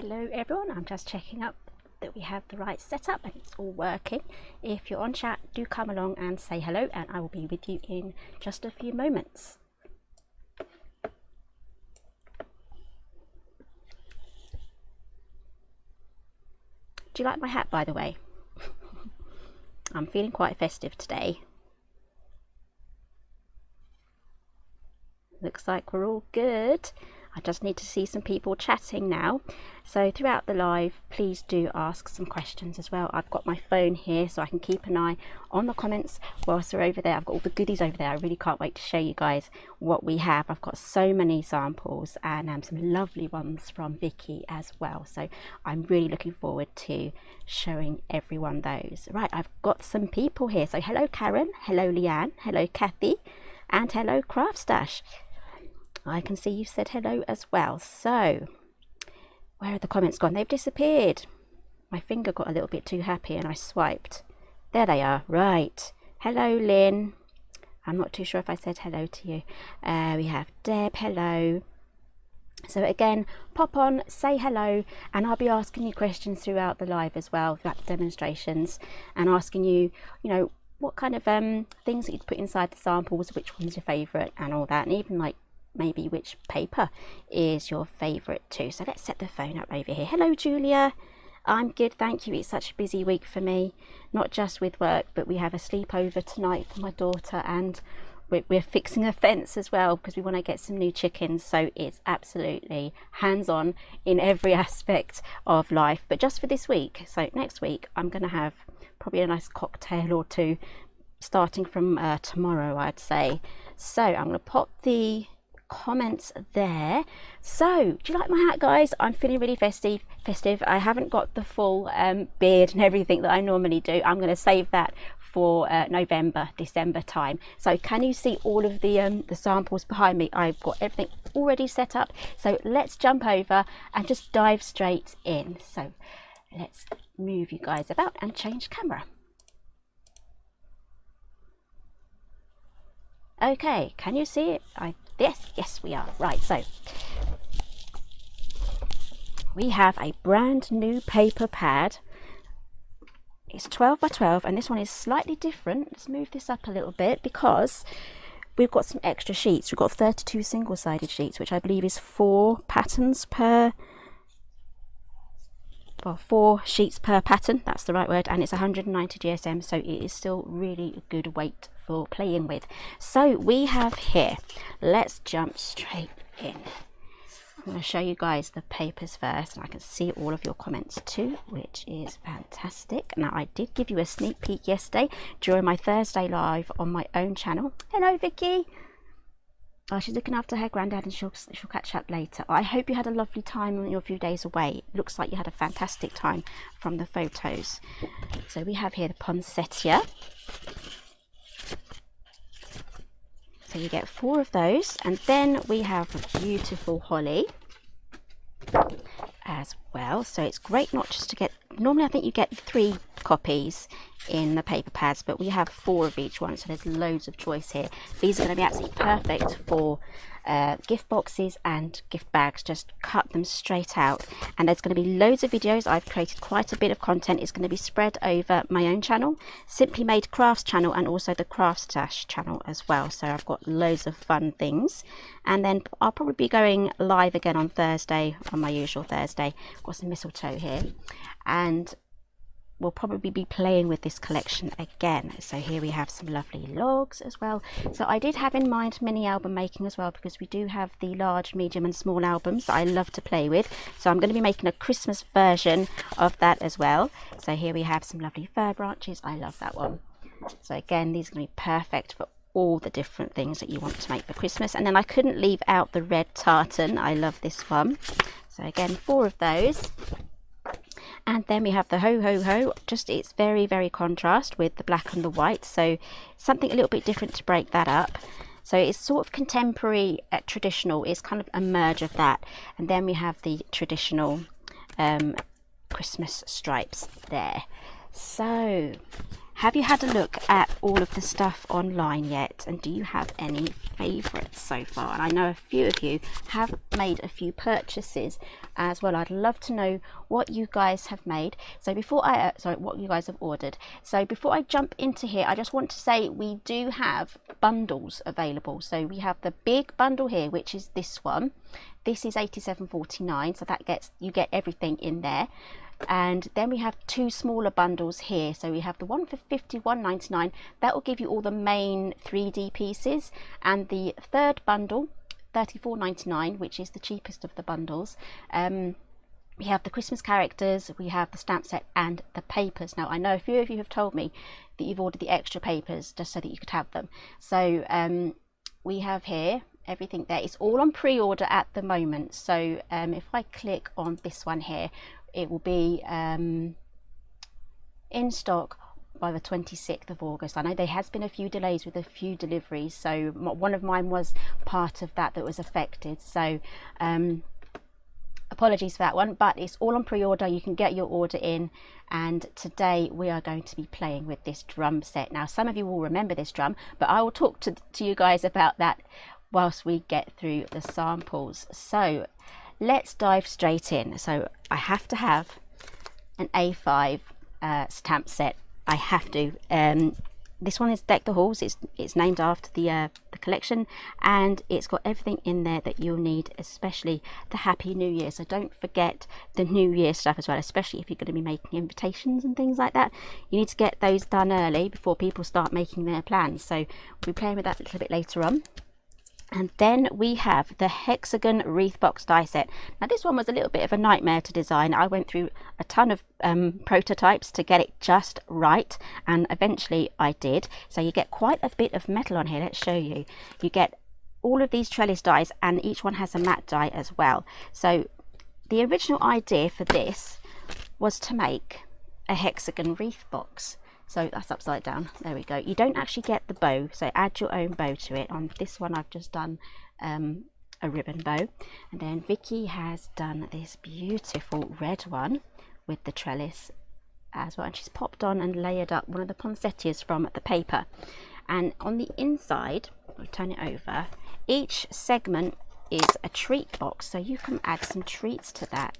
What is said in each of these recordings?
Hello everyone, I'm just checking up that we have the right setup and it's all working. If you're on chat, do come along and say hello and I will be with you in just a few moments. Do you like my hat, by the way? I'm feeling quite festive today. Looks like we're all good. I just need to see some people chatting now. So throughout the live, please do ask some questions as well. I've got my phone here so I can keep an eye on the comments whilst we're over there. I've got all the goodies over there. I really can't wait to show you guys what we have. I've got so many samples and some lovely ones from Vicky as well. So I'm really looking forward to showing everyone those. Right, I've got some people here. So hello Karen, hello Leanne, hello Kathy, and hello Craftstash. I can see you said hello as well. So where are the comments gone? They've disappeared. My finger got a little bit too happy and I swiped. There they are. Right. Hello Lynn. I'm not too sure if I said hello to you. We have Deb. Hello. So again, pop on, say hello, and I'll be asking you questions throughout the live as well, throughout the demonstrations, and asking you, what kind of things that you'd put inside the samples, which one's your favourite and all that, and even like maybe which paper is your favourite too. So let's set the phone up over here. Hello Julia, I'm good, thank you. It's such a busy week for me, not just with work, but we have a sleepover tonight for my daughter and we're fixing a fence as well because we want to get some new chickens. So it's absolutely hands-on in every aspect of life, but just for this week. So next week I'm going to have probably a nice cocktail or two starting from tomorrow, I'd say. So I'm going to pop the comments there. So do you like my hat, guys? I'm feeling really festive. I haven't got the full beard and everything that I normally do. I'm going to save that for November, December time. So can you see all of the samples behind me? I've got everything already set up. So let's jump over and just dive straight in. So let's move you guys about and change camera. Okay, can you see it? Yes, we are. Right, so we have a brand new paper pad. It's 12 by 12 and this one is slightly different. Let's move this up a little bit because we've got some extra sheets. We've got 32 single-sided sheets, which I believe is 4 patterns per, well, 4 sheets per pattern, that's the right word, and it's 190 GSM, so it is still really a good weight for playing with. So we have here, let's jump straight in. I'm going to show you guys the papers first and I can see all of your comments too, which is fantastic. Now I did give you a sneak peek yesterday during my Thursday live on my own channel. Hello Vicky. Oh, she's looking after her granddad and she'll catch up later. I hope you had a lovely time on your few days away. It looks like you had a fantastic time from the photos. So we have here the poinsettia. So you get 4 of those, and then we have a beautiful holly as well. So it's great not just to get, normally I think you get 3 copies in the paper pads, but we have 4 of each one, so there's loads of choice here. These are going to be absolutely perfect for gift boxes and gift bags. Just cut them straight out, and there's going to be loads of videos. I've created quite a bit of content. It's going to be spread over my own channel, Simply Made Crafts channel, and also the Craftstash channel as well. So I've got loads of fun things, and then I'll probably be going live again on Thursday, on my usual Thursday. I've got some mistletoe here, and we'll probably be playing with this collection again. So here we have some lovely logs as well. So I did have in mind mini album making as well, because we do have the large, medium and small albums that I love to play with. So I'm going to be making a Christmas version of that as well. So here we have some lovely fir branches. I love that one. So again, these are going to be perfect for all the different things that you want to make for Christmas. And then I couldn't leave out the red tartan. I love this one. So again, 4 of those. And then we have the ho ho ho. Just, it's very, very contrast with the black and the white, so something a little bit different to break that up. So it's sort of contemporary, traditional. It's kind of a merge of that. And then we have the traditional Christmas stripes there. So have you had a look at all of the stuff online yet, and do you have any favourites so far? And I know a few of you have made a few purchases as well. I'd love to know what you guys have made. So before I what you guys have ordered. So before I jump into here, I just want to say we do have bundles available. So we have the big bundle here, which is this one. This is £87.49, so that gets, you get everything in there. And then we have two smaller bundles here. So we have the one for £51.99, that will give you all the main 3D pieces, and the third bundle, £34.99, which is the cheapest of the bundles. We have the Christmas characters, we have the stamp set and the papers. Now I know a few of you have told me that you've ordered the extra papers just so that you could have them. So we have here everything there. It's all on pre-order at the moment. So if I click on this one here, it will be in stock by the 26th of August. I know there has been a few delays with a few deliveries, so one of mine was part of that was affected. So apologies for that one, but it's all on pre-order. You can get your order in, and today we are going to be playing with this drum set. Now some of you will remember this drum, but I will talk to you guys about that whilst we get through the samples. So let's dive straight in. So I have to have an A5 stamp set. I have to. This one is Deck the Halls. It's named after the collection, and it's got everything in there that you'll need, especially the Happy New Year. So don't forget the New Year stuff as well, especially if you're going to be making invitations and things like that. You need to get those done early before people start making their plans. So we'll be playing with that a little bit later on. And then we have the Hexagon wreath box die set. Now this one was a little bit of a nightmare to design. I went through a ton of prototypes to get it just right, and eventually I did. So you get quite a bit of metal on here. Let's show you. You get all of these trellis dies, and each one has a matte die as well. So the original idea for this was to make a Hexagon wreath box. So that's upside down. There we go. You don't actually get the bow, so add your own bow to it. On this one I've just done a ribbon bow, and then Vicky has done this beautiful red one with the trellis as well, and she's popped on and layered up one of the poinsettias from the paper. And on the inside, I'll turn it over, each segment is a treat box, so you can add some treats to that.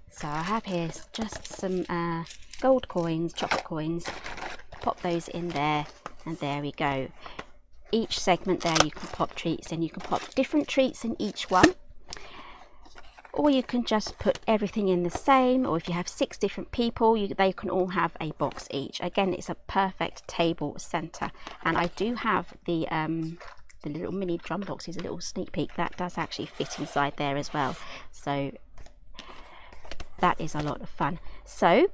So I have here just some gold coins, chocolate coins. Pop those in there, and there we go. Each segment there you can pop treats in. You can pop different treats in each one, or you can just put everything in the same, or if you have 6 different people, they can all have a box each. Again, it's a perfect table center. And I do have the little mini drum boxes, a little sneak peek that does actually fit inside there as well, so that is a lot of fun. So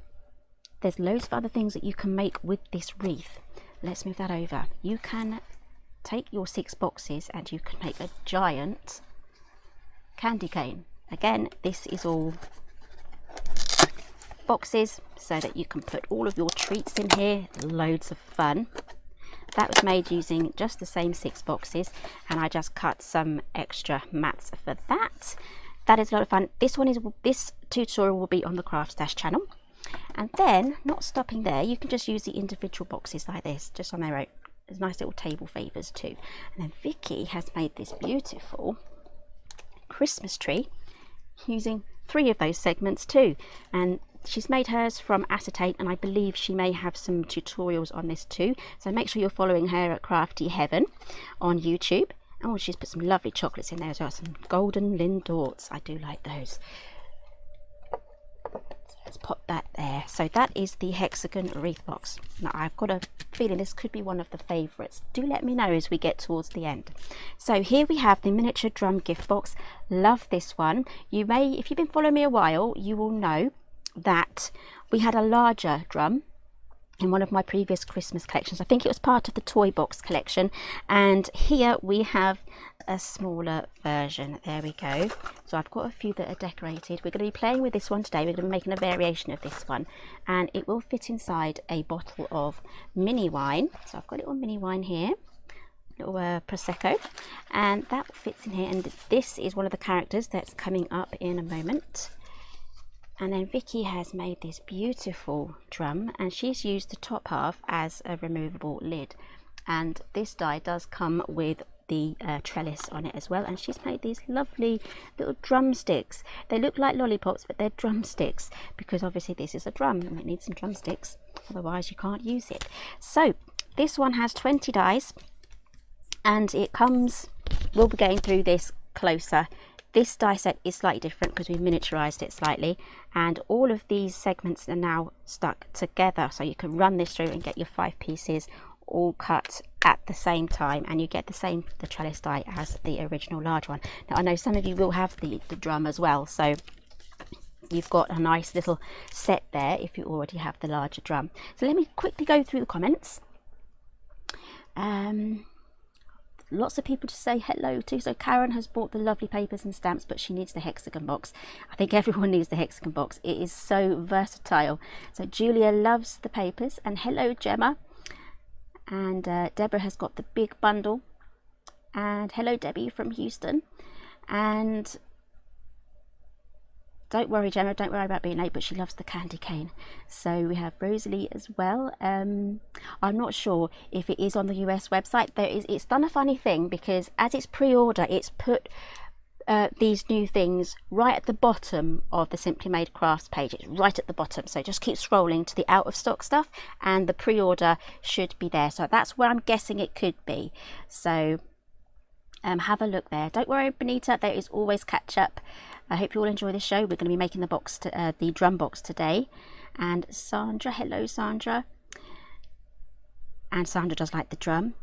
there's loads of other things that you can make with this wreath. Let's move that over. You can take your 6 boxes and you can make a giant candy cane. Again, this is all boxes so that you can put all of your treats in here. Loads of fun. That was made using just the same 6 boxes, and I just cut some extra mats for that. That is a lot of fun. This tutorial will be on the Craft Stash channel. And then, not stopping there, you can just use the individual boxes like this, just on their own. There's nice little table favours too. And then Vicky has made this beautiful Christmas tree using 3 of those segments too. And she's made hers from acetate, and I believe she may have some tutorials on this too. So make sure you're following her at Crafty Heaven on YouTube. Oh, she's put some lovely chocolates in there as well, some golden lindorts. I do like those. Let's pop that there. So that is the Hexagon wreath box. Now I've got a feeling this could be one of the favourites. Do let me know as we get towards the end. So here we have the miniature drum gift box. Love this one. You may, if you've been following me a while, you will know that we had a larger drum in one of my previous Christmas collections. I think it was part of the toy box collection, and here we have a smaller version. There we go. So I've got a few that are decorated. We're going to be playing with this one today. We're going to be making a variation of this one, and it will fit inside a bottle of mini wine. So I've got a little mini wine here, little Prosecco, and that fits in here. And this is one of the characters that's coming up in a moment. And then Vicky has made this beautiful drum, and she's used the top half as a removable lid. And this die does come with the trellis on it as well, and she's made these lovely little drumsticks. They look like lollipops, but they're drumsticks, because obviously this is a drum and it needs some drumsticks, otherwise you can't use it. So this one has 20 dies, and it comes, we'll be going through this closer. This die set is slightly different because we've miniaturized it slightly, and all of these segments are now stuck together, so you can run this through and get your 5 pieces all cut at the same time, and you get the trellis die as the original large one. Now I know some of you will have the drum as well, so you've got a nice little set there if you already have the larger drum. So let me quickly go through the comments. Lots of people to say hello to. So Karen has bought the lovely papers and stamps, but she needs the Hexagon box. I think everyone needs the Hexagon box. It is so versatile. So Julia loves the papers, and hello Gemma. And Deborah has got the big bundle, and hello Debbie from Houston. And don't worry Gemma, don't worry about being late, but she loves the candy cane. So we have Rosalie as well. I'm not sure if it is on the US website. It's done a funny thing, because as it's pre-order, it's put these new things right at the bottom of the Simply Made Crafts page. It's right at the bottom, so just keep scrolling to the out of stock stuff, and the pre-order should be there. So that's where I'm guessing it could be. So have a look there. Don't worry Benita, there is always catch up. I hope you all enjoy the show. We're going to be making the box the drum box today. And Sandra, hello Sandra. And Sandra does like the drum.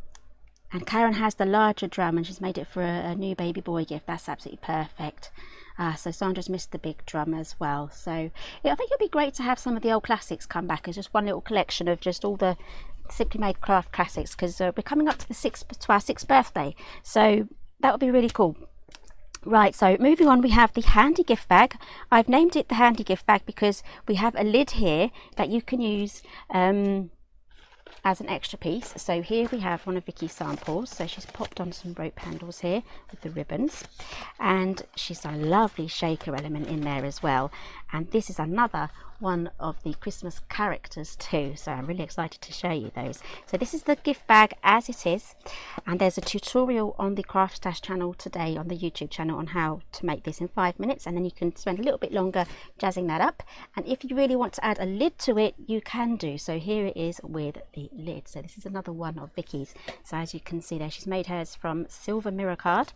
And Karen has the larger drum, and she's made it for a new baby boy gift. That's absolutely perfect. So Sandra's missed the big drum as well. So yeah, I think it'd be great to have some of the old classics come back as just one little collection of just all the Simply Made Craft classics, because we're coming up to our 6th birthday. So that would be really cool. Right, so moving on, we have the handy gift bag. I've named it the handy gift bag because we have a lid here that you can use as an extra piece. So here we have one of Vicky's samples. So she's popped on some rope handles here with the ribbons, and she's done a lovely shaker element in there as well. And this is another one of the Christmas characters too, so I'm really excited to show you those. So this is the gift bag as it is, and there's a tutorial on the Craft Stash channel today, on the YouTube channel, on how to make this in 5 minutes, and then you can spend a little bit longer jazzing that up. And if you really want to add a lid to it, you can do so. Here it is with the lid. So this is another one of Vicky's. So as you can see there, she's made hers from silver mirror card,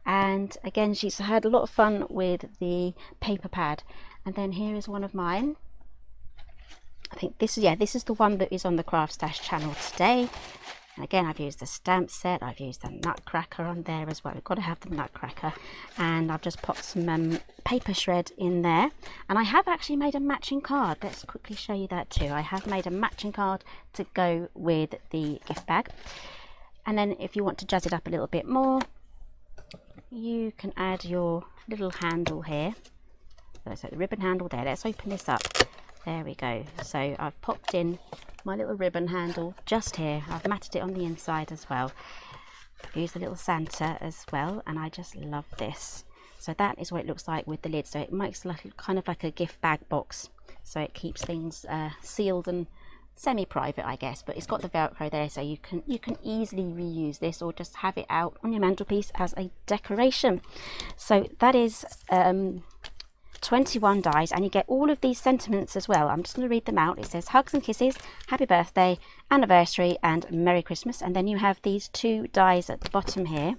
and again she's had a lot of fun with the paper pad. And then here is one of mine. I think this is the one that is on the Craft Stash channel today. And again, I've used the stamp set, I've used the nutcracker on there as well. We've got to have the nutcracker. And I've just popped some paper shred in there. And I have actually made a matching card. Let's quickly show you that too. I have made a matching card to go with the gift bag. And then if you want to jazz it up a little bit more, you can add your little handle here. So the ribbon handle there. Let's open this up. There we go. So I've popped in my little ribbon handle just here. I've matted it on the inside as well. I've used a little Santa as well, and I just love this. So that is what it looks like with the lid. So it makes like kind of like a gift bag box. So it keeps things sealed and semi-private, I guess. But it's got the Velcro there, so you can easily reuse this, or just have it out on your mantelpiece as a decoration. So that is 21 dies, and you get all of these sentiments as well. I'm just going to read them out. It says hugs and kisses, happy birthday, anniversary, and Merry Christmas. And then you have these 2 dies at the bottom here,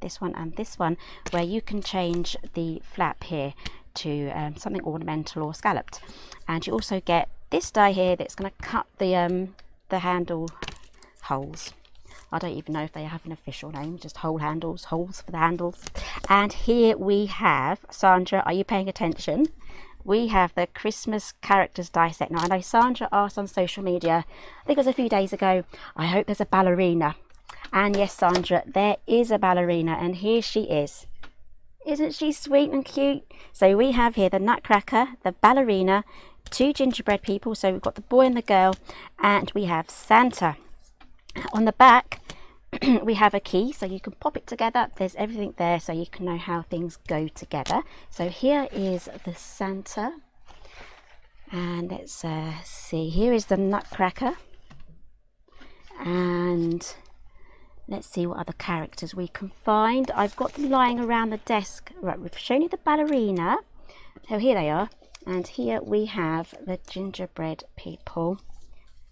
this one and this one, where you can change the flap here to something ornamental or scalloped. And you also get this die here that's going to cut the handle holes. I don't even know if they have an official name, just hole handles, holes for the handles. And here we have, Sandra, are you paying attention? We have the Christmas characters die set. Now I know Sandra asked on social media, I think it was a few days ago, I hope there's a ballerina. And yes, Sandra, there is a ballerina, and here she is. Isn't she sweet and cute? So we have here the nutcracker, the ballerina, 2 gingerbread people, so we've got the boy and the girl, and we have Santa. On the back we have a key, so you can pop it together. There's everything there, so you can know how things go together. So here is the Santa, And let's see, here is the nutcracker, and let's see what other characters we can find. I've got them lying around the desk. Right, we've shown you the ballerina. Oh, here they are. And here we have the gingerbread people.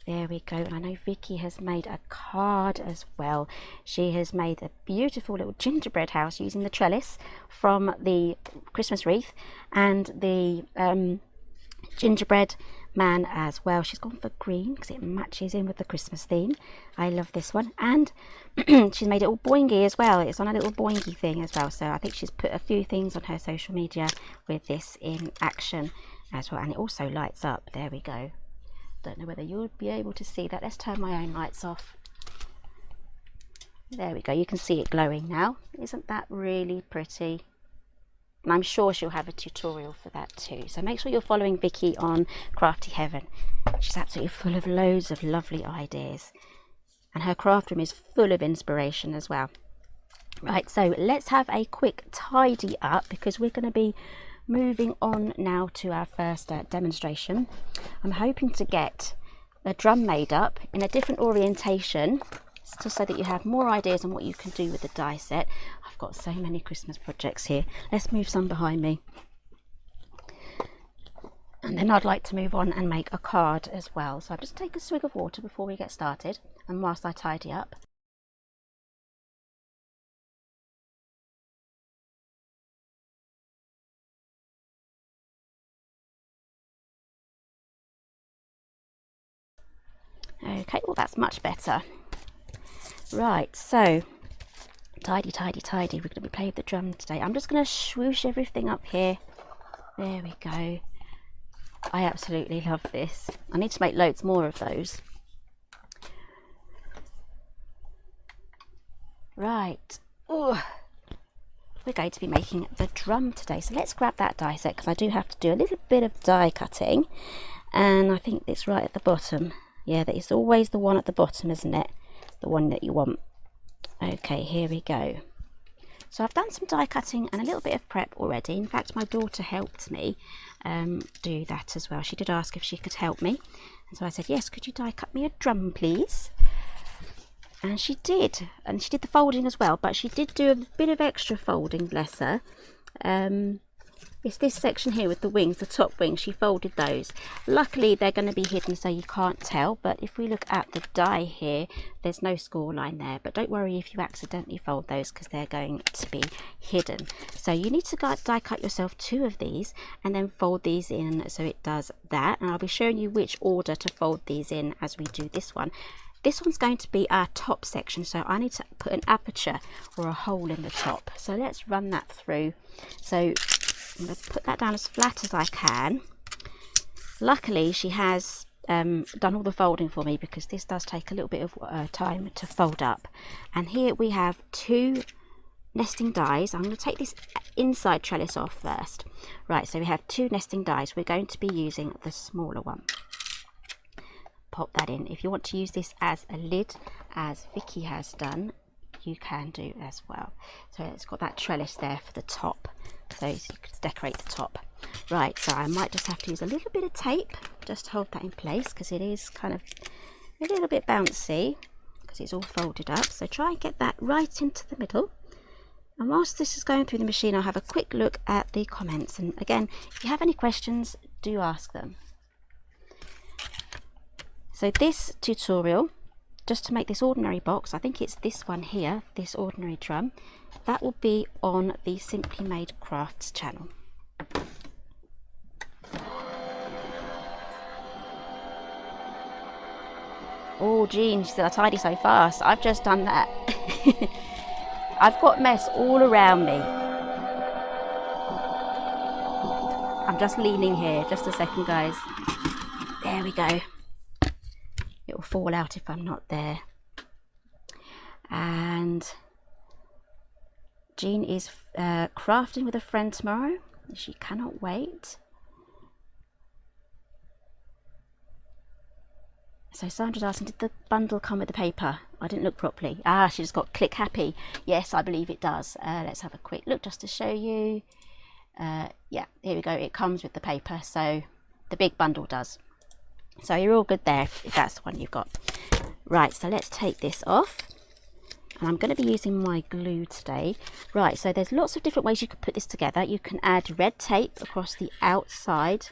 There we go. And I know Vicky has made a card as well. She has made a beautiful little gingerbread house using the trellis from the Christmas wreath and the gingerbread man as well. She's gone for green because it matches in with the Christmas theme. I love this one. And she's made it all boingy as well. It's on a little boingy thing as well. So I think she's put a few things on her social media with this in action as well. And it also lights up. There we go. Don't know whether you'll be able to see that. Let's turn my own lights off. There we go. You can see it glowing now. Isn't that really pretty? And I'm sure she'll have a tutorial for that too. So make sure you're following Vicky on Crafty Heaven. She's absolutely full of loads of lovely ideas. And her craft room is full of inspiration as well. Right, so let's have a quick tidy up because we're going to be moving on now to our first demonstration. I'm hoping to get a drum made up in a different orientation, just so that you have more ideas on what you can do with the die set. I've got so many Christmas projects here. Let's move some behind me. And then I'd like to move on and make a card as well. So I'll just take a swig of water before we get started, and whilst I tidy up. Okay, well that's much better. Right, so tidy, tidy, tidy. We're going to be playing the drum today. I'm just going to swoosh everything up here. There we go. I absolutely love this. I need to make loads more of those. Right. Ooh. We're going to be making the drum today. So let's grab that die set because I do have to do a little bit of die cutting. And I think it's right at the bottom. Yeah, that is always the one at the bottom, isn't it? The one that you want. Okay, here we go. So I've done some die cutting and a little bit of prep already. In fact, my daughter helped me do that as well. She did ask if she could help me. And so I said, yes, could you die cut me a drum, please? And she did. And she did the folding as well, but she did do a bit of extra folding, bless her. It's this section here with the wings, the top wings. She folded those. Luckily, they're going to be hidden so you can't tell. But if we look at the die here, there's no score line there. But don't worry if you accidentally fold those because they're going to be hidden. So you need to die cut yourself 2 of these and then fold these in so it does that. And I'll be showing you which order to fold these in as we do this one. This one's going to be our top section, so I need to put an aperture or a hole in the top. So let's run that through. So I'm going to put that down as flat as I can. Luckily, she has done all the folding for me because this does take a little bit of time to fold up. And here we have 2 nesting dies. I'm going to take this inside trellis off first. Right, so we have 2 nesting dies. We're going to be using the smaller one. Pop that in. If you want to use this as a lid, as Vicky has done, you can do as well. So it's got that trellis there for the top, so you can decorate the top. Right, so I might just have to use a little bit of tape just to hold that in place because it is kind of a little bit bouncy because it's all folded up. So try and get that right into the middle. And whilst this is going through the machine, I'll have a quick look at the comments. And again, if you have any questions, do ask them. So this tutorial, just to make this ordinary box, I think it's this one here, this ordinary drum, that will be on the Simply Made Crafts channel. Oh, Jean, she said I tidy so fast. I've just done that. I've got mess all around me. I'm just leaning here, just a second, guys. There we go. It will fall out if I'm not there. And Jean is crafting with a friend tomorrow. She cannot wait. So Sandra's asking, did the bundle come with the paper? I didn't look properly. Ah, she just got click happy. Yes, I believe it does. Let's have a quick look just to show you. Yeah, here we go. It comes with the paper. So The big bundle does. So you're all good there if that's the one you've got. Right, so let's take this off. And I'm going to be using my glue today. Right, so there's lots of different ways you could put this together. You can add red tape across the outside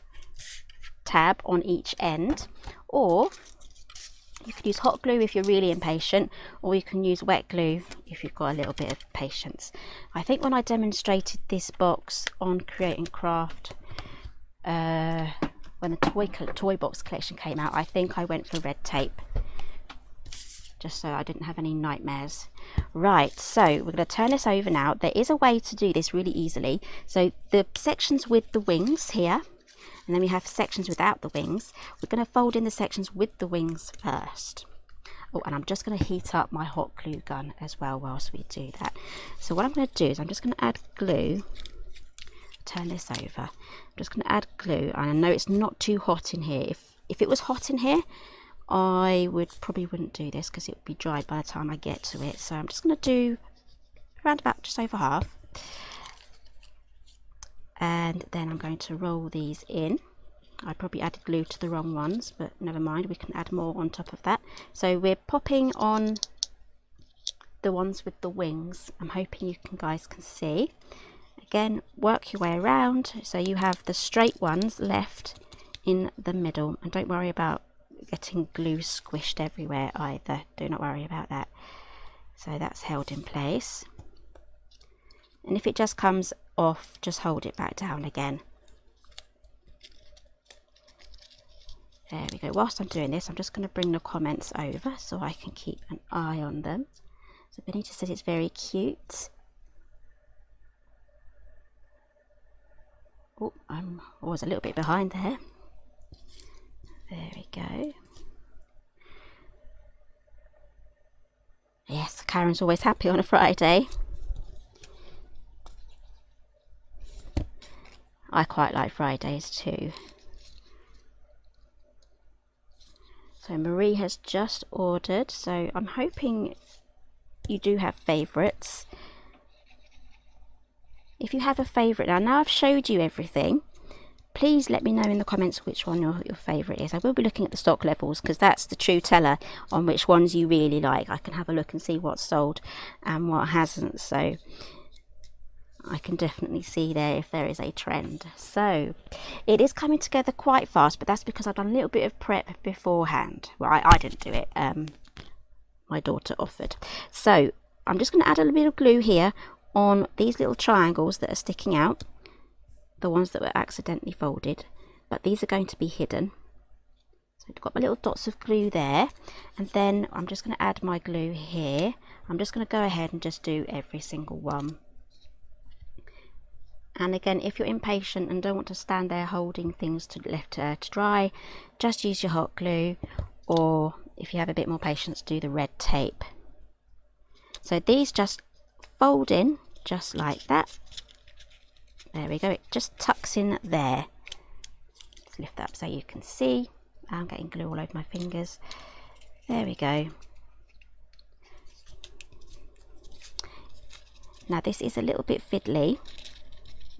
tab on each end, or you could use hot glue if you're really impatient, or you can use wet glue if you've got a little bit of patience. I think when I demonstrated this box on Create and Craft, when the toy box collection came out, I think I went for red tape, just so I didn't have any nightmares. Right, so we're going to turn this over now. There is a way to do this really easily. So the sections with the wings here, and then we have sections without the wings. We're going to fold in the sections with the wings first. Oh, and I'm just going to heat up my hot glue gun as well whilst we do that. So what I'm going to do is I'm just going to add glue. Turn this over. I'm just going to add glue, and I know it's not too hot in here. If it was hot in here, I probably wouldn't do this because it would be dried by the time I get to it. So I'm just going to do around about just over half, and then I'm going to roll these in. I probably added glue to the wrong ones, but never mind, we can add more on top of that. So we're popping on the ones with the wings. I'm hoping you guys can see. Again, work your way around so you have the straight ones left in the middle, and don't worry about getting glue squished everywhere either. Do not worry about that. So that's held in place, and if it just comes off, just hold it back down again. There we go. Whilst I'm doing this, I'm just going to bring the comments over so I can keep an eye on them. So Benita says it's very cute. Oh, I'm always a little bit behind there. There we go. Yes, Karen's always happy on a Friday. I quite like Fridays too. So Marie has just ordered, so I'm hoping you do have favourites. If you have a favourite, now I've showed you everything, please let me know in the comments which one your favourite is. I will be looking at the stock levels because that's the true teller on which ones you really like. I can have a look and see what's sold and what hasn't, so I can definitely see there if there is a trend. So it is coming together quite fast, but that's because I've done a little bit of prep beforehand. Well, I didn't do it, my daughter offered. So I'm just going to add a little bit of glue here on these little triangles that are sticking out, the ones that were accidentally folded, but these are going to be hidden. So I've got my little dots of glue there, and then I'm just going to add my glue here. I'm just going to go ahead and just do every single one. And again, if you're impatient and don't want to stand there holding things to dry, just use your hot glue, or if you have a bit more patience, do the red tape. So these just fold in just like that. There we go, it just tucks in there. Let's lift that up so you can see. I'm getting glue all over my fingers. There we go. Now this is a little bit fiddly,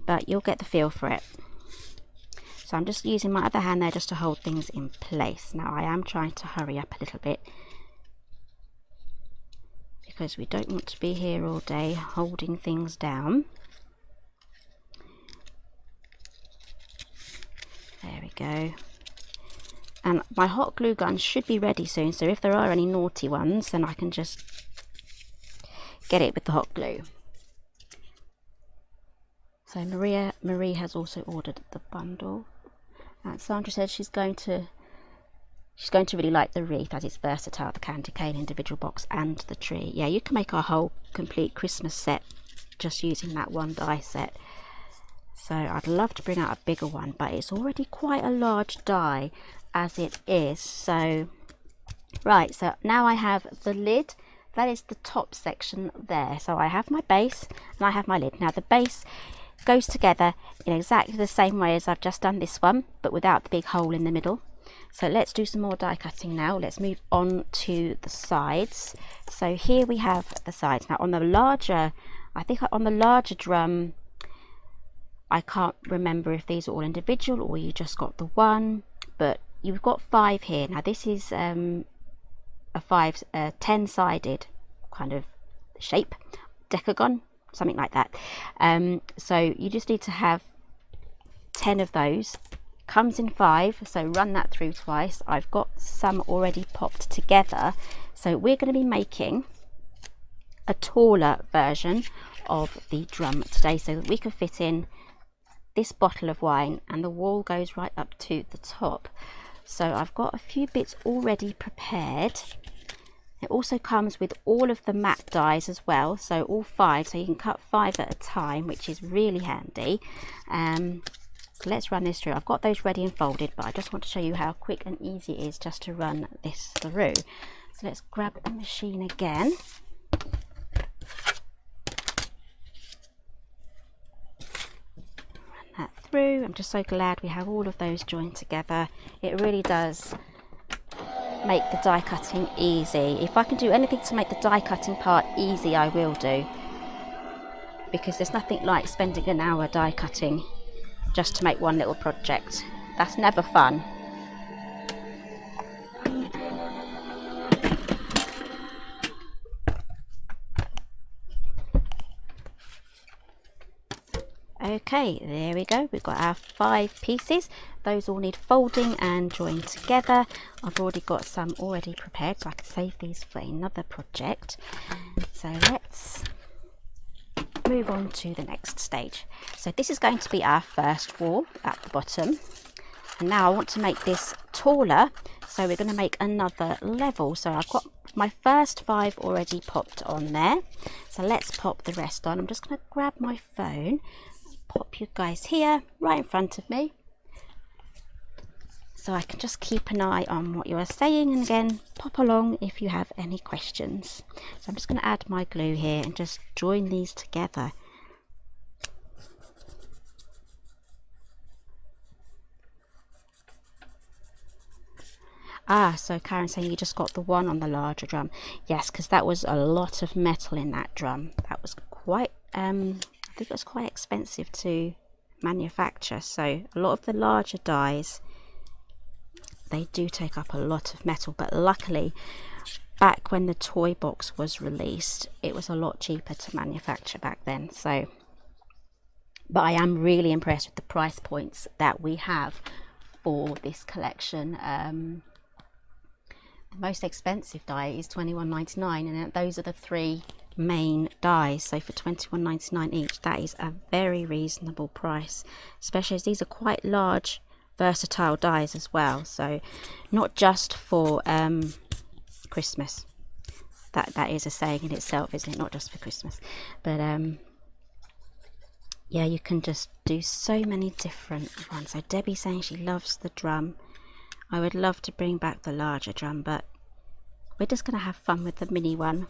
but you'll get the feel for it. So I'm just using my other hand there just to hold things in place. Now I am trying to hurry up a little bit because we don't want to be here all day holding things down. There we go. And my hot glue gun should be ready soon, so if there are any naughty ones, then I can just get it with the hot glue. So Marie has also ordered the bundle, and Sandra said she's going to really like the wreath as it's versatile, the candy cane individual box and the tree. Yeah, you can make a whole complete Christmas set just using that one die set. So I'd love to bring out a bigger one, but it's already quite a large die as it is. So right, so now I have the lid. That is the top section there. So I have my base and I have my lid. Now the base goes together in exactly the same way as I've just done this one, but without the big hole in the middle. So let's do some more die cutting now. Let's move on to the sides. So here we have the sides. Now on the larger, I think on the larger drum, I can't remember if these are all individual or you just got the one, but you've got 5 here. Now this is a 10-sided kind of shape, Hexagon, something like that. So you just need to have 10 of those. Comes in 5, so run that through twice. I've got some already popped together, so we're going to be making a taller version of the drum today so that we can fit in this bottle of wine, and the wall goes right up to the top. So I've got a few bits already prepared. It also comes with all of the matte dies as well, so all 5, so you can cut 5 at a time, which is really handy. So let's run this through. I've got those ready and folded, but I just want to show you how quick and easy it is just to run this through. So let's grab the machine again. Run that through. I'm just so glad we have all of those joined together. It really does make the die cutting easy. If I can do anything to make the die cutting part easy, I will do, because there's nothing like spending an hour die cutting just to make one little project. That's never fun. Okay, there we go. We've got our 5 pieces. Those all need folding and joined together. I've already got some already prepared, so I can save these for another project. So let's move on to the next stage. So this is going to be our first wall at the bottom, and now I want to make this taller, so we're going to make another level. So I've got my first 5 already popped on there, so let's pop the rest on. I'm just going to grab my phone, pop you guys here right in front of me, so I can just keep an eye on what you are saying, and again, pop along if you have any questions. So I'm just going to add my glue here and just join these together. So Karen's saying you just got the one on the larger drum. Yes, because that was a lot of metal in that drum. That was quite, I think it was quite expensive to manufacture. So a lot of the larger dies, they do take up a lot of metal, but luckily back when the toy box was released, it was a lot cheaper to manufacture back then. So, but I am really impressed with the price points that we have for this collection. The most expensive die is $21.99, and those are the 3 main dies. So for $21.99 each, that is a very reasonable price, especially as these are quite large versatile dies as well, so not just for Christmas. That is a saying in itself, isn't it? Not just for Christmas, but yeah, you can just do so many different ones. So Debbie's saying she loves the drum. I would love to bring back the larger drum, but we're just going to have fun with the mini one.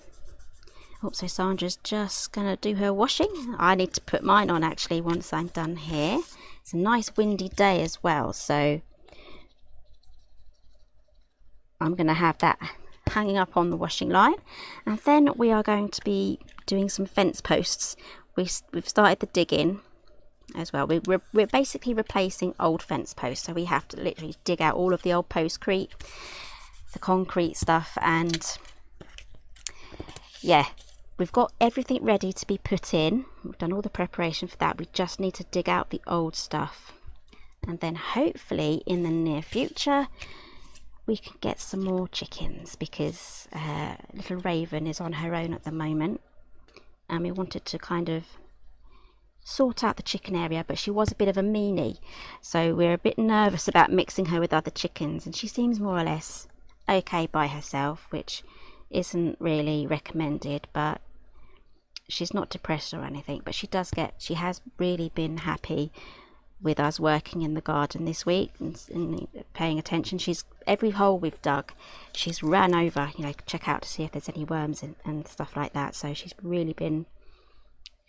Oh, so Sandra's just going to do her washing. I need to put mine on actually once I'm done here. It's a nice windy day as well, so I'm going to have that hanging up on the washing line. And then we are going to be doing some fence posts. We've started the digging as well. We're basically replacing old fence posts, so we have to literally dig out all of the old postcrete, the concrete stuff, and yeah, we've got everything ready to be put in. We've done all the preparation for that. We just need to dig out the old stuff, and then hopefully in the near future we can get some more chickens, because little Raven is on her own at the moment, and we wanted to kind of sort out the chicken area, but she was a bit of a meanie, so we're a bit nervous about mixing her with other chickens, and she seems more or less okay by herself, which isn't really recommended, but she's not depressed or anything. But she has really been happy with us working in the garden this week and paying attention. She's, every hole we've dug, she's ran over, you know, check out to see if there's any worms and stuff like that. So she's really been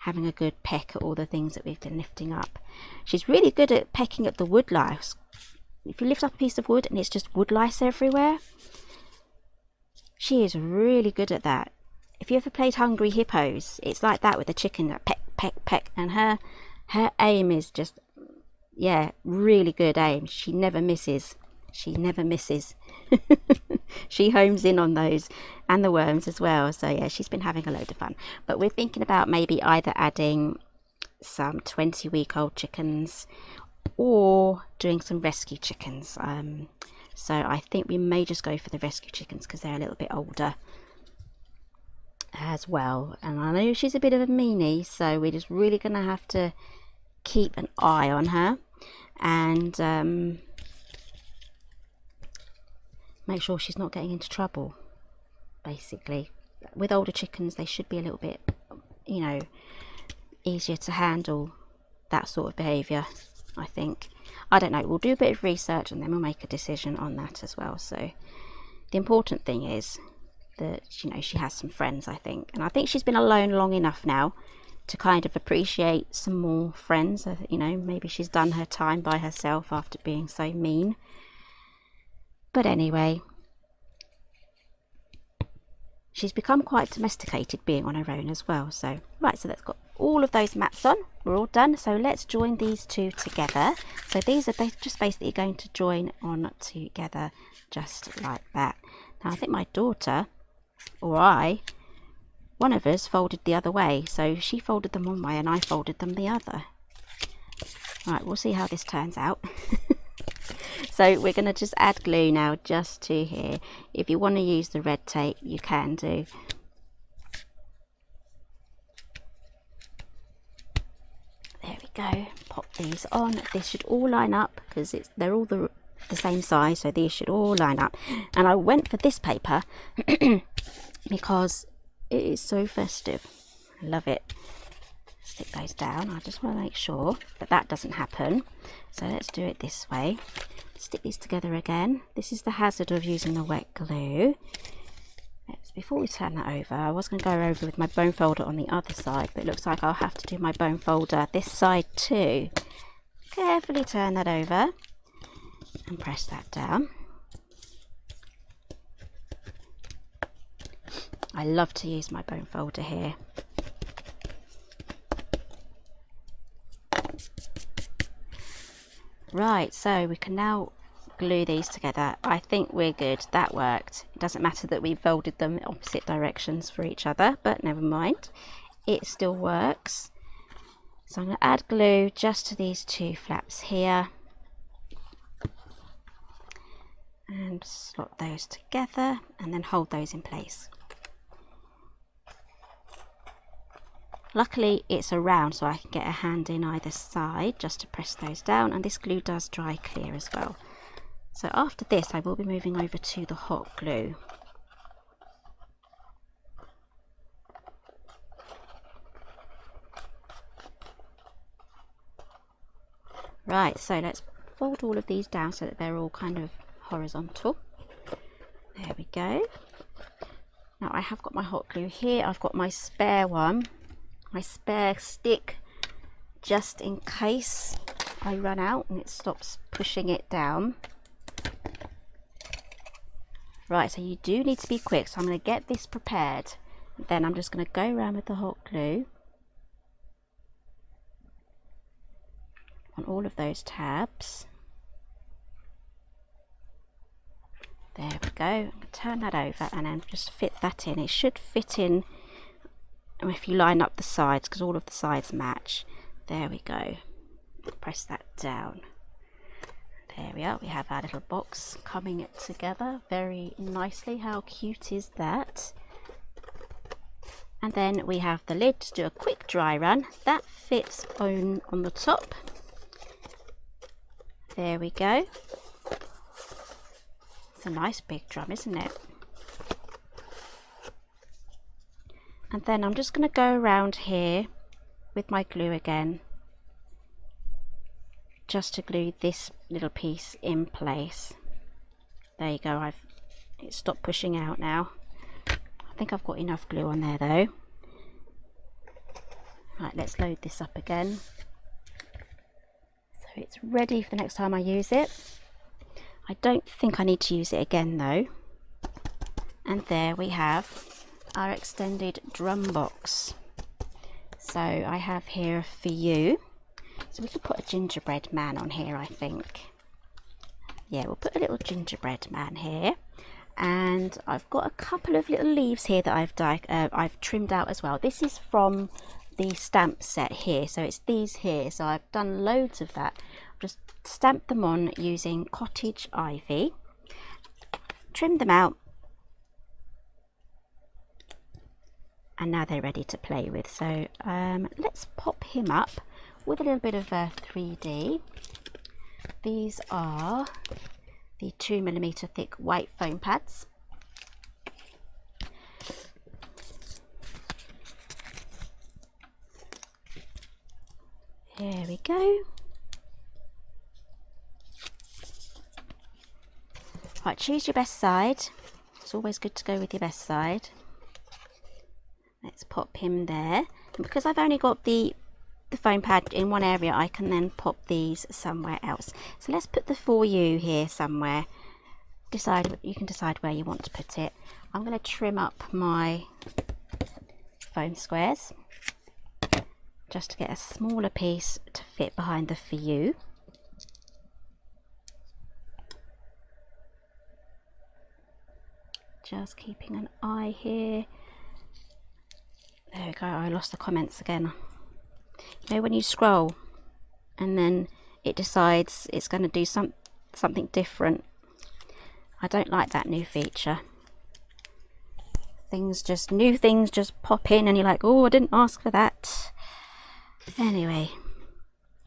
having a good peck at all the things that we've been lifting up. She's really good at pecking at the wood lice. If you lift up a piece of wood and it's just wood lice everywhere, she is really good at that. If you ever played Hungry Hippos, it's like that with the chicken, that peck, peck, peck, and her Her aim is just, yeah, really good aim. She never misses. She never misses. She homes in on those and the worms as well. So yeah, she's been having a load of fun. But we're thinking about maybe either adding some 20-week-old chickens or doing some rescue chickens. So I think we may just go for the rescue chickens because they're a little bit older as well. And I know she's a bit of a meanie, so we're just really going to have to keep an eye on her and make sure she's not getting into trouble. Basically, with older chickens, they should be a little bit, you know, easier to handle that sort of behaviour, I think. I don't know, we'll do a bit of research and then we'll make a decision on that as well. So the important thing is that, you know, she has some friends, I think, and I think she's been alone long enough now to kind of appreciate some more friends. You know, maybe she's done her time by herself after being so mean. But anyway, she's become quite domesticated being on her own as well. So right, so that's got all of those mats on. We're all done. So let's join these two together. So these are just basically going to join on together just like that. Now I think my daughter or one of us folded the other way. So she folded them one way and I folded them the other. Right, we'll see how this turns out. So we're going to just add glue now just to here. If you want to use the red tape, you can do. There we go. Pop these on. This should all line up because they're all the same size, so these should all line up. And I went for this paper because it is so festive. I love it. Stick those down. I just want to make sure that doesn't happen. So let's do it this way. Stick these together again. This is the hazard of using the wet glue. Before we turn that over, I was going to go over with my bone folder on the other side, but it looks like I'll have to do my bone folder this side too. Carefully turn that over and press that down. I love to use my bone folder here. Right, so we can now glue these together. I think we're good. That worked. It doesn't matter that we folded them in opposite directions for each other, but never mind. It still works. So I'm going to add glue just to these two flaps here. And slot those together and then hold those in place. Luckily it's around so I can get a hand in either side just to press those down, and this glue does dry clear as well. So after this I will be moving over to the hot glue. Right, so let's fold all of these down so that they're all kind of horizontal. There we go. Now I have got my hot glue here. I've got my spare one, my spare stick, just in case I run out and it stops pushing it down. Right, so you do need to be quick, so I'm going to get this prepared. Then I'm just going to go around with the hot glue on all of those tabs. There we go. I'm going to turn that over and then just fit that in. It should fit in if you line up the sides, because all of the sides match. There we go. Press that down. There we are. We have our little box coming together very nicely. How cute is that? And then we have the lid to do a quick dry run. That fits on the top. There we go. It's a nice big drum, isn't it? And then I'm just going to go around here with my glue again, just to glue this little piece in place. There you go. It stopped pushing out now. I think I've got enough glue on there though. Right, let's load this up again. So it's ready for the next time I use it. I don't think I need to use it again though. And there we have our extended drum box. So I have here for you So we could put a gingerbread man on here, I think. Yeah, we'll put a little gingerbread man here. And I've got a couple of little leaves here that I've trimmed out as well. This is from the stamp set here, so it's these here. So I've done loads of that. I've just stamped them on using cottage ivy, trimmed them out, and now they're ready to play with. So let's pop him up with a little bit of 3D. These are the 2mm thick white foam pads. There we go. Right, choose your best side. It's always good to go with your best side. Let's pop him there. And because I've only got the foam pad in one area, I can then pop these somewhere else. So let's put the For You here somewhere. You can decide where you want to put it. I'm going to trim up my foam squares just to get a smaller piece to fit behind the For You. Just keeping an eye here. There we go. I lost the comments again. You know when you scroll and then it decides it's going to do something different. I don't like that new feature. New things just pop in and you're like, oh, I didn't ask for that. Anyway,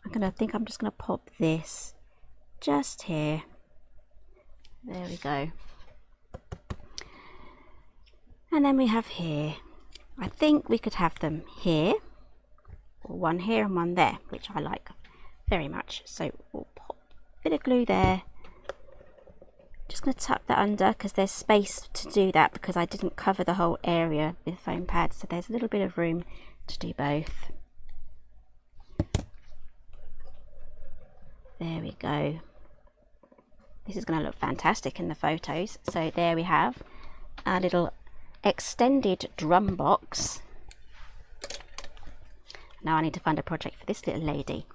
I'm just gonna pop this just here. There we go. And then we have here. I think we could have them here, or one here and one there, which I like very much. So we'll pop a bit of glue there. Just going to tuck that under because there's space to do that, because I didn't cover the whole area with foam pads, so there's a little bit of room to do both. There we go. This is going to look fantastic in the photos. So there we have our little extended drum box. Now I need to find a project for this little lady.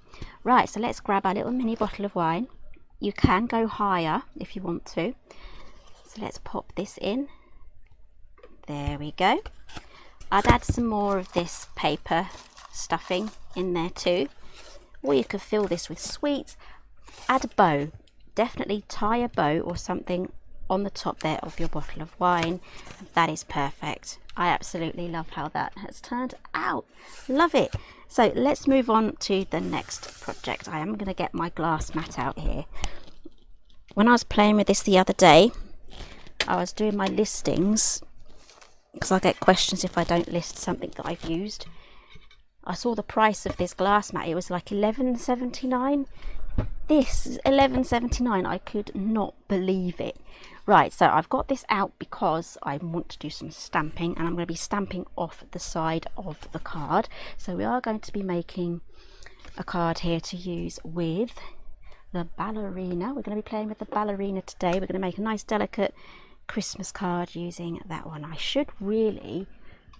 Right, so let's grab our little mini bottle of wine. You can go higher if you want to. So let's pop this in. There we go. I'd add some more of this paper stuffing in there too. Or you could fill this with sweets. Add a bow. Definitely tie a bow or something on the top there of your bottle of wine. That is perfect. I absolutely love how that has turned out. Love it. So let's move on to the next project. I am going to get my glass mat out here. When I was playing with this the other day, I was doing my listings, because I get questions if I don't list something that I've used. I saw the price of this glass mat. It was like £11.79. This is £11.79. I could not believe it. Right, so I've got this out because I want to do some stamping, and I'm going to be stamping off the side of the card. So we are going to be making a card here to use with the ballerina. We're going to be playing with the ballerina today. We're going to make a nice delicate Christmas card using that one. I should really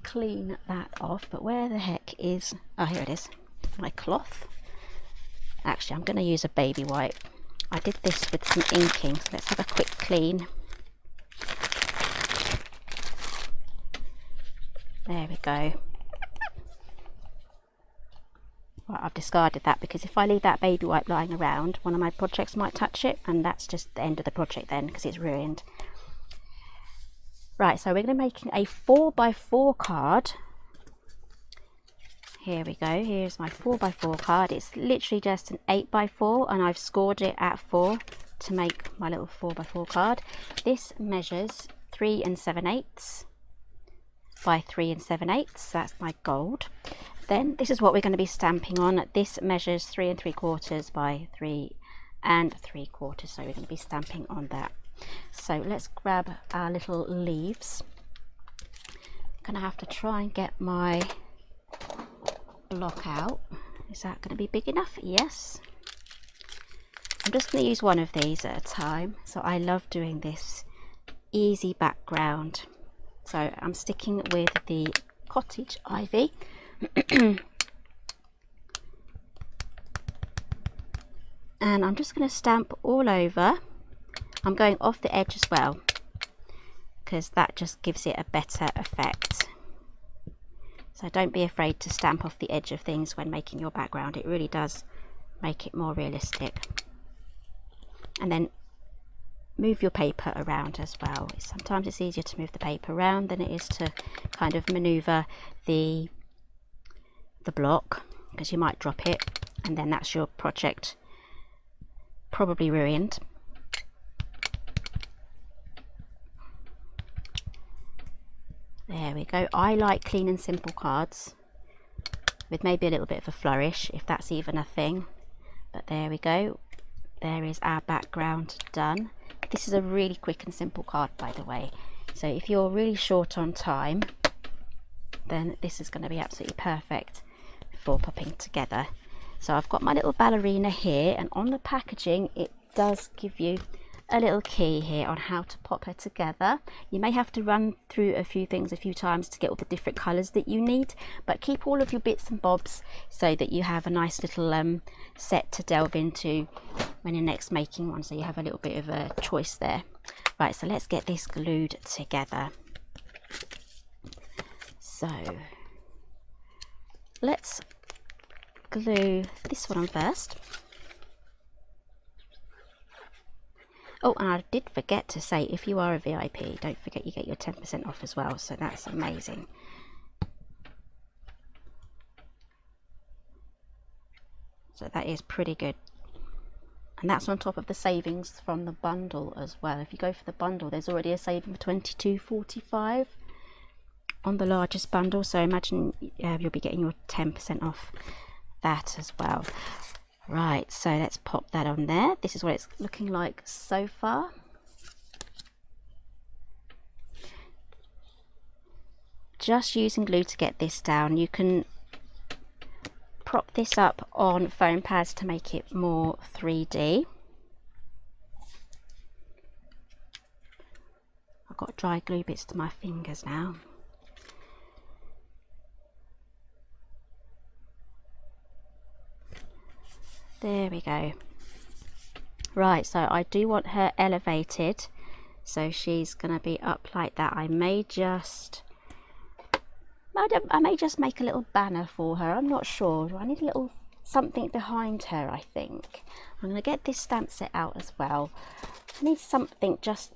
clean that off, but where the heck is, oh, here it is, my cloth. Actually, I'm going to use a baby wipe. I did this with some inking, so let's have a quick clean. There we go. Right, I've discarded that because if I leave that baby wipe lying around, one of my projects might touch it, and that's just the end of the project then because it's ruined. Right, so we're going to be making a 4x4 card. Here we go. Here's my 4x4 card. It's literally just an 8x4, and I've scored it at 4 to make my little 4x4 card. This measures 3 7/8 by 3 7/8. So that's my gold. Then this is what we're going to be stamping on. This measures 3 3/4 by 3 3/4. So we're going to be stamping on that. So let's grab our little leaves. I'm going to have to try and get my block out. Is that going to be big enough? Yes. I'm just going to use one of these at a time. So I love doing this easy background. So I'm sticking with the cottage ivy. and I'm just going to stamp all over. I'm going off the edge as well because that just gives it a better effect. So don't be afraid to stamp off the edge of things when making your background. It really does make it more realistic. And then move your paper around as well. Sometimes it's easier to move the paper around than it is to kind of maneuver the block, because you might drop it and then that's your project probably ruined. There we go. I like clean and simple cards with maybe a little bit of a flourish, if that's even a thing. But there we go. There is our background done. This is a really quick and simple card, by the way. So if you're really short on time, then this is going to be absolutely perfect for popping together. So I've got my little ballerina here, and on the packaging it does give you a little key here on how to pop her together. You may have to run through a few things a few times to get all the different colours that you need, but keep all of your bits and bobs so that you have a nice little set to delve into when you're next making one, so you have a little bit of a choice there. Right, so let's get this glued together. So let's glue this one on first. Oh, and I did forget to say, if you are a VIP, don't forget you get your 10% off as well, so that's amazing. So that is pretty good. And that's on top of the savings from the bundle as well. If you go for the bundle, there's already a saving of £22.45 on the largest bundle, so imagine you'll be getting your 10% off that as well. Right, so let's pop that on there. This is what it's looking like so far. Just using glue to get this down. You can prop this up on foam pads to make it more 3D. I've got dry glue bits to my fingers now. There we go. Right, so I do want her elevated, so she's gonna be up like that. I may just make a little banner for her. I'm not sure. Do I need a little something behind her? I think I'm gonna get this stamp set out as well. I need something just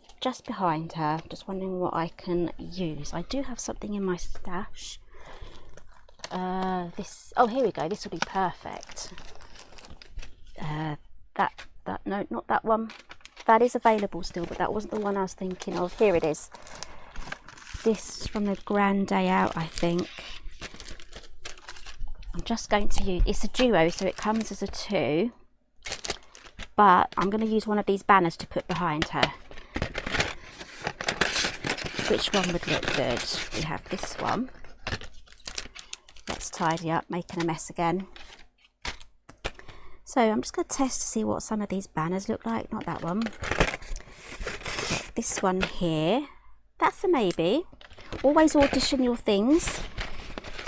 behind her. Just wondering what I can use. I do have something in my stash. Oh, here we go. This will be perfect. No, not that one. That is available still, but that wasn't the one I was thinking of. Here it is. This from the Grand Day Out, I think. I'm just going to use, it's a duo, so it comes as a 2, but I'm going to use one of these banners to put behind her. Which one would look good? We have this one. Let's tidy up, making a mess again. So I'm just going to test to see what some of these banners look like. Not that one. This one here. That's a maybe. Always audition your things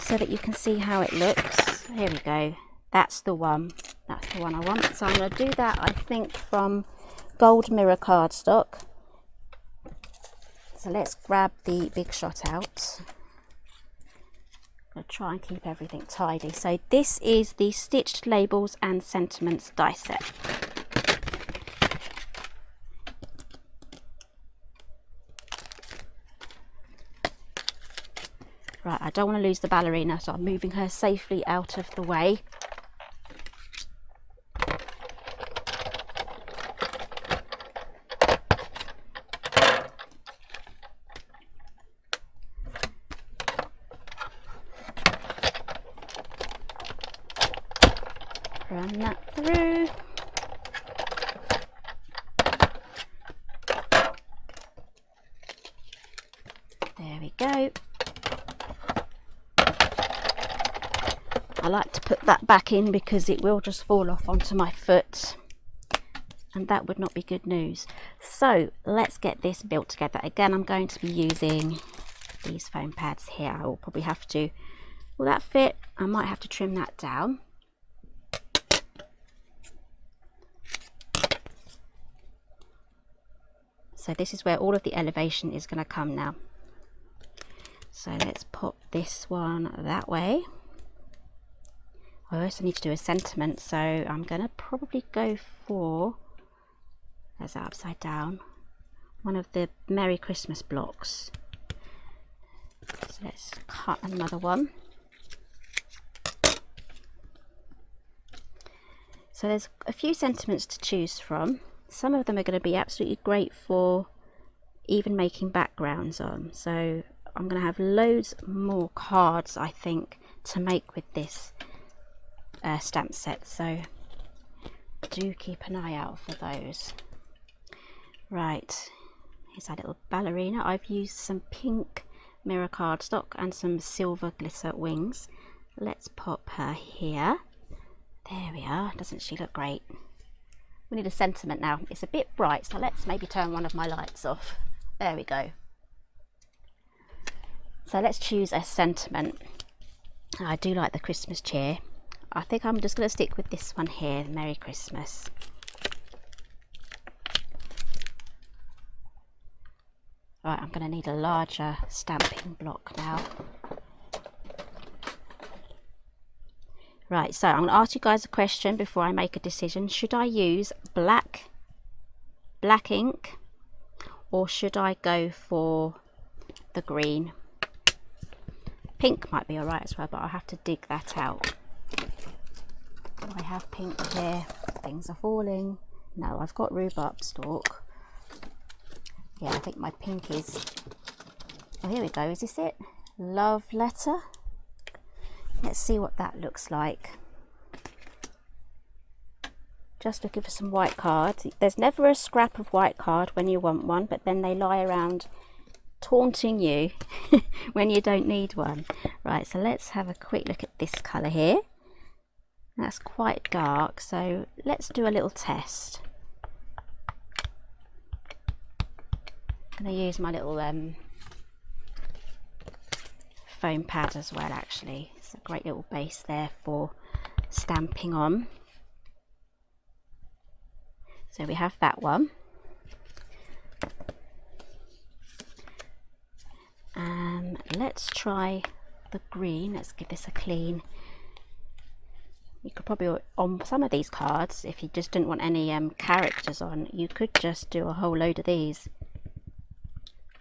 so that you can see how it looks. Here we go. That's the one. That's the one I want. So I'm going to do that, I think, from gold mirror cardstock. So let's grab the big shot out. I'm going to try and keep everything tidy. So this is the Stitched Labels and Sentiments die set. Right, I don't want to lose the ballerina, so I'm moving her safely out of the way. Run that through. There we go. I like to put that back in because it will just fall off onto my foot, and that would not be good news. So let's get this built together. Again, I'm going to be using these foam pads here. I will probably have to, will that fit? I might have to trim that down. So this is where all of the elevation is going to come now. So let's pop this one that way. I also need to do a sentiment, so I'm going to probably go for, there's that upside down, one of the Merry Christmas blocks. So let's cut another one. So there's a few sentiments to choose from. Some of them are going to be absolutely great for even making backgrounds on. So I'm going to have loads more cards, I think, to make with this stamp set. So do keep an eye out for those. Right, here's our little ballerina. I've used some pink mirror cardstock and some silver glitter wings. Let's pop her here. There we are. Doesn't she look great? We need a sentiment now. It's a bit bright, so let's maybe turn one of my lights off. There we go. So let's choose a sentiment. I do like the Christmas cheer. I think I'm just going to stick with this one here, Merry Christmas. Right, I'm going to need a larger stamping block now. Right, so I'm going to ask you guys a question before I make a decision. Should I use black ink, or should I go for the green? Pink might be alright as well, but I'll have to dig that out. Do I have pink here? Things are falling. No, I've got rhubarb stalk. Yeah, I think my pink is... Oh, here we go. Is this it? Love letter. Let's see what that looks like. Just looking for some white cards. There's never a scrap of white card when you want one, but then they lie around taunting you when you don't need one. Right, so let's have a quick look at this colour here. That's quite dark, so let's do a little test. I'm going to use my little foam pad as well, actually. It's a great little base there for stamping on. So we have that one. Let's try the green. Let's give this a clean. You could probably, on some of these cards, if you just didn't want any characters on, you could just do a whole load of these.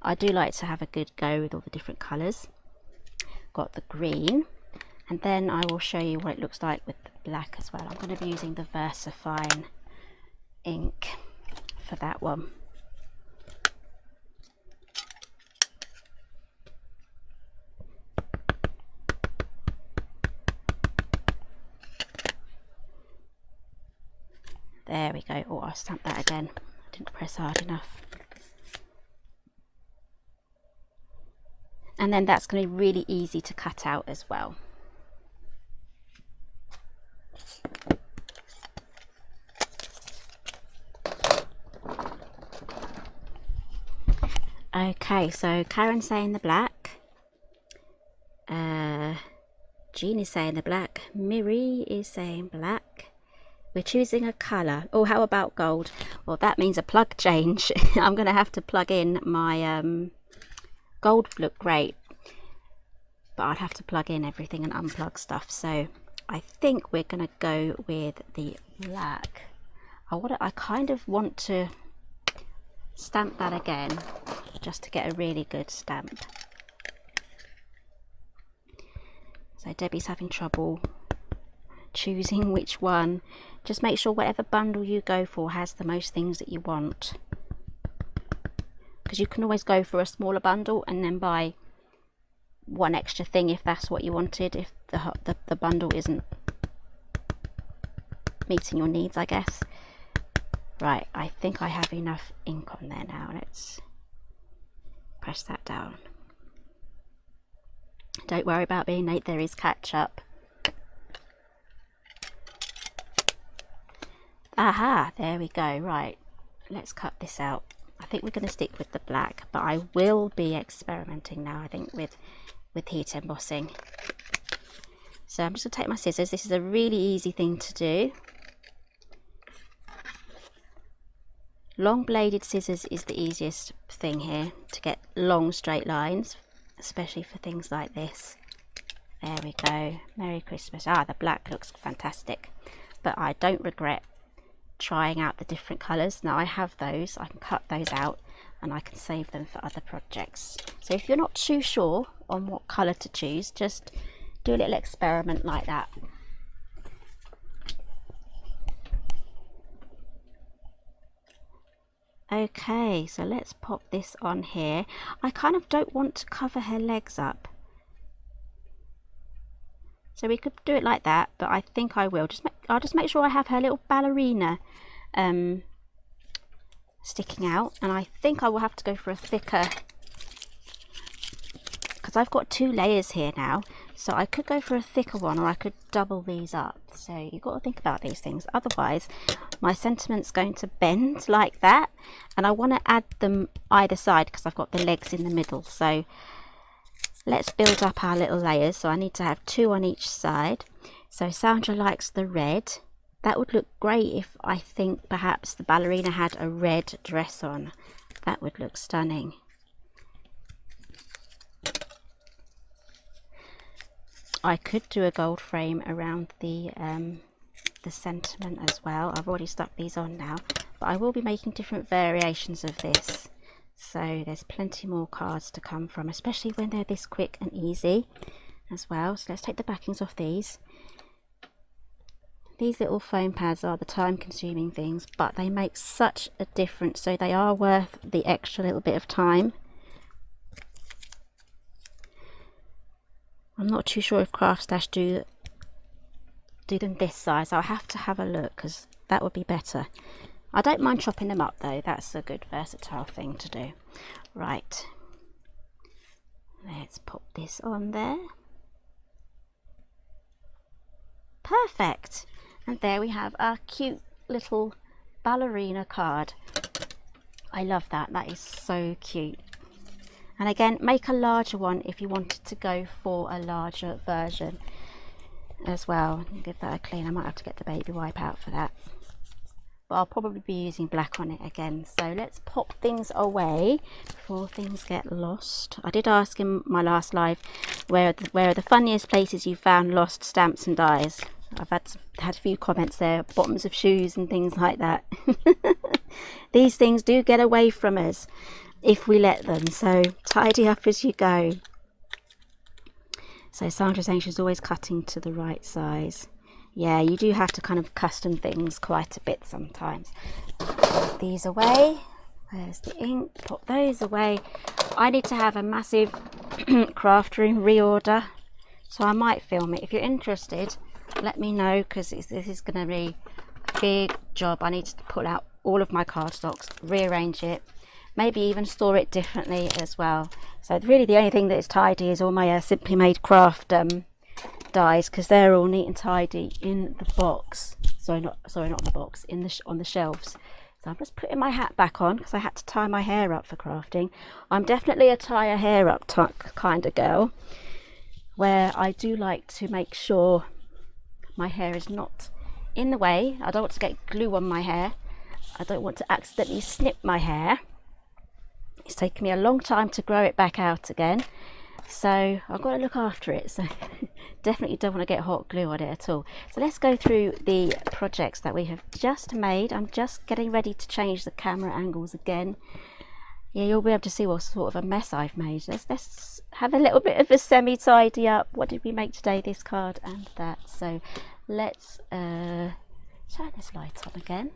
I do like to have a good go with all the different colours. Got the green, and then I will show you what it looks like with the black as well. I'm going to be using the VersaFine ink for that one. There we go. Oh, I'll stamp that again. I didn't press hard enough. And then that's going to be really easy to cut out as well. Okay, so Karen's saying the black. Jean is saying the black. Miri is saying black. We're choosing a colour. Oh, how about gold? Well, that means a plug change. I'm going to have to plug in my gold would look great, but I'd have to plug in everything and unplug stuff. So I think we're going to go with the black. I kind of want to stamp that again, just to get a really good stamp. So Debbie's having trouble choosing which one. Just make sure whatever bundle you go for has the most things that you want, because you can always go for a smaller bundle and then buy one extra thing if that's what you wanted, if the bundle isn't meeting your needs, I guess. Right, I think I have enough ink on there now. Let's press that down. Don't worry about being late, there is catch up. Aha, there we go. Right, let's cut this out. I think we're going to stick with the black, but I will be experimenting now, I think, with heat embossing. So I'm just going to take my scissors. This is a really easy thing to do. Long bladed scissors is the easiest thing here to get long straight lines, especially for things like this. There we go. Merry Christmas. Ah, the black looks fantastic, but I don't regret trying out the different colours. Now I have those, I can cut those out and I can save them for other projects. So if you're not too sure on what colour to choose, just do a little experiment like that. Okay, so let's pop this on here. I kind of don't want to cover her legs up, so we could do it like that, but I think I will. I'll just make sure I have her little ballerina sticking out, and I think I will have to go for a thicker, because I've got 2 layers here now, so I could go for a thicker one, or I could double these up. So you've got to think about these things, otherwise my sentiment's going to bend like that, and I want to add them either side because I've got the legs in the middle. So let's build up our little layers. So I need to have 2 on each side. So Sandra likes the red. That would look great if I think perhaps the ballerina had a red dress on. That would look stunning. I could do a gold frame around the sentiment as well. I've already stuck these on now, but I will be making different variations of this. So there's plenty more cards to come from, especially when they're this quick and easy as well. So let's take the backings off these. These little foam pads are the time consuming things, but they make such a difference, so they are worth the extra little bit of time. I'm not too sure if Craft Stash do them this size. I'll have to have a look, because that would be better. I don't mind chopping them up though, that's a good versatile thing to do. Right, let's pop this on there. Perfect. And there we have our cute little ballerina card. I love that, that is so cute. And again, make a larger one if you wanted to go for a larger version as well. Give that a clean. I might have to get the baby wipe out for that, but I'll probably be using black on it again. So let's pop things away before things get lost. I did ask in my last live where are the funniest places you found lost stamps and dies. I've had a few comments there, bottoms of shoes and things like that. These things do get away from us if we let them, so tidy up as you go. So Sandra's saying she's always cutting to the right size. Yeah, you do have to kind of custom things quite a bit sometimes. Put these away. There's the ink. Put those away. I need to have a massive craft room reorder, so I might film it. If you're interested, let me know, because this is going to be a big job. I need to pull out all of my cardstocks, rearrange it, maybe even store it differently as well. So really the only thing that is tidy is all my Simply Made Craft dies, because they're all neat and tidy in the box. Sorry, not the box, on the shelves. So I'm just putting my hat back on because I had to tie my hair up for crafting. I'm definitely a tie a hair up kind of girl, where I do like to make sure my hair is not in the way. I don't want to get glue on my hair. I don't want to accidentally snip my hair. It's taken me a long time to grow it back out again, so I've got to look after it. So definitely don't want to get hot glue on it at all. So let's go through the projects that we have just made. I'm just getting ready to change the camera angles again. Yeah, you'll be able to see what sort of a mess I've made. Let's have a little bit of a semi-tidy up. What did we make today? This card and that. So let's turn this light on again,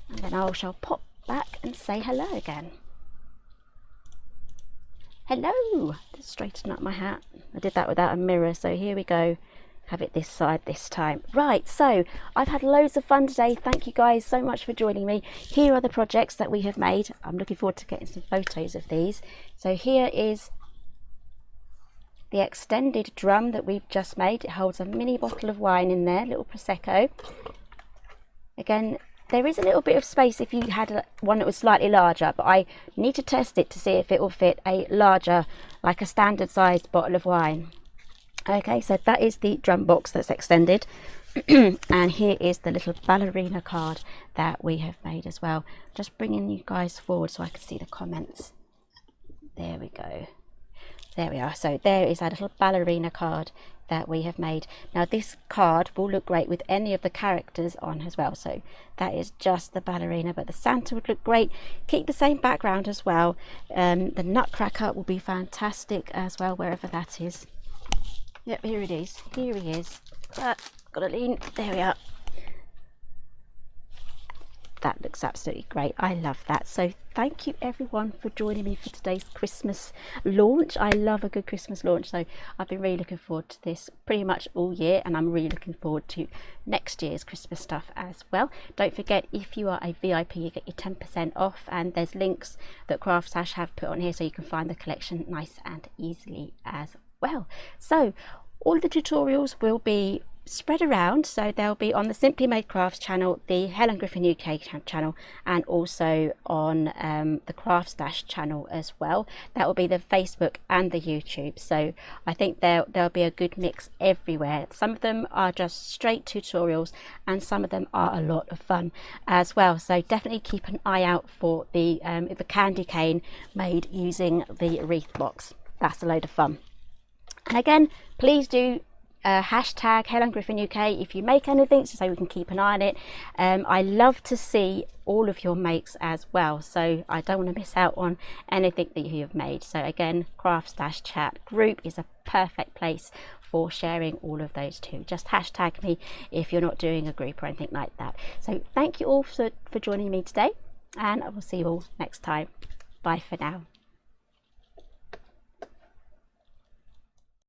and then I shall pop back and say hello again. Hello! Just straighten up my hat. I did that without a mirror, so here we go. Have it this side this time. Right, so I've had loads of fun today. Thank you guys so much for joining me. Here are the projects that we have made. I'm looking forward to getting some photos of these. So here is the extended drum that we've just made. It holds a mini bottle of wine in there, little Prosecco. Again, there is a little bit of space if you had one that was slightly larger, but I need to test it to see if it will fit a larger, like a standard sized bottle of wine. Okay, so that is the drum box that's extended. And here is the little ballerina card that we have made as well. Just bringing you guys forward so I can see the comments. There we go. There we are. So there is our little ballerina card that we have made. Now this card will look great with any of the characters on as well. So that is just the ballerina, but the Santa would look great. Keep the same background as well. The Nutcracker will be fantastic as well, wherever that is. Yep, here it is. Here he is. Gotta lean. There we are. That looks absolutely great. I love that. So thank you everyone for joining me for today's Christmas launch. I love a good Christmas launch, so I've been really looking forward to this pretty much all year, and I'm really looking forward to next year's Christmas stuff as well. Don't forget, if you are a VIP, you get your 10% off, and there's links that Craft Stash have put on here so you can find the collection nice and easily as well. So all the tutorials will be spread around, so they'll be on the Simply Made Crafts channel, the Helen Griffin UK channel, and also on the Craft Stash channel as well. That will be the Facebook and the YouTube. So I think there'll be a good mix everywhere. Some of them are just straight tutorials, and some of them are a lot of fun as well. So definitely keep an eye out for the candy cane made using the wreath box. That's a load of fun. And again, please do hashtag Helen Griffin UK if you make anything, so we can keep an eye on it. I love to see all of your makes as well, so I don't want to miss out on anything that you have made. So again, Craft Stash chat group is a perfect place for sharing all of those too. Just hashtag me if you're not doing a group or anything like that. So thank you all for joining me today, and I will see you all next time. Bye for now.